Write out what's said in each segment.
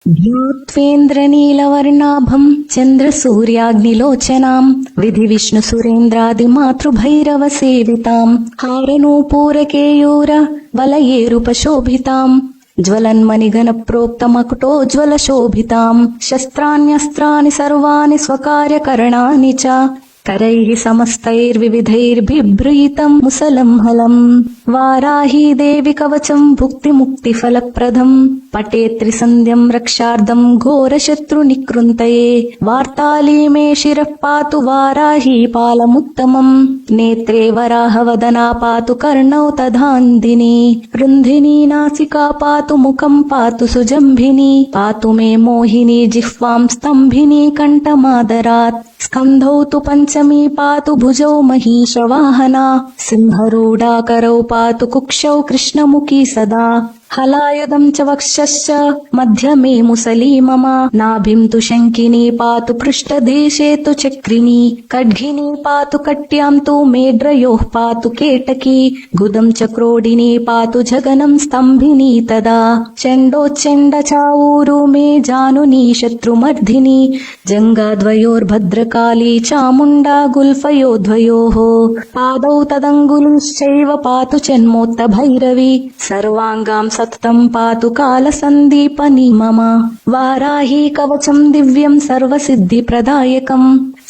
ध्यात्वेन्द्रनीलवर्णाभम् चन्द्रसूर्याग्निलोचनाम् विधिविष्णुसुरेन्द्रादिमातृभैरवसेविताम् हारनूपूरकेयूर वलयेरुपशोभिताम् ज्वलन्मणिगणप्रोक्तमकुटोज्ज्वलशोभिताम् शस्त्राण्यस्त्राणि सर्वाणि स्वकार्यकरणानि च करैः समस्तैर्विविधैर्बिभ्रीतम् मुसलम् हलम् वाराही देवि कवचम् भुक्तिमुक्तिफलप्रदम् पठेत्त्रिसन्ध्यम् रक्षार्थम् घोरशत्रुनिकृन्तये वार्ताली मे शिरः पातु वाराही पालमुत्तमम् नेत्रे वराहवदना पातु कर्णौ तथान्दिनी रुन्धिनी नासिका पातु मुखम् पातु सुजम्भिनी पातु मे मोहिनी जिह्वाम् स्तम्भिनी कण्ठमादरात् स्कन्धौ तु पञ्चमी पातु भुजौ महिषवाहना सिंहरूढा करौ पातु कुक्षौ कृष्णमुखी सदा हलायुधम् च वक्षश्च मध्यमे मुसली मम नाभिम् तु शङ्किनी पातु पृष्ठदेशे तु चक्रिणी खड्गिनी पातु कट्याम् तु मेढ्रयोः पातु केटकी गुदम् च क्रोडिनी पातु जगनम् स्तम्भिनी तदा चण्डोच्चण्ड चाऊरु मे जानुनी शत्रुमर्धिनी जङ्गाद्वयोर्भद्रकाली चामुण्डा गुल्फयोर्द्वयोः पादौ तदङ्गुलिश्चैव पातु चन्मोत्तभैरवी सर्वाङ्गाम् सततम् पातु कालसन्दीपनी मम वाराही कवचम् दिव्यम् सर्वसिद्धिप्रदायकम्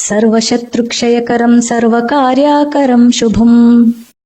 सर्वशत्रुक्षयकरम् सर्वकार्याकरम् शुभम्।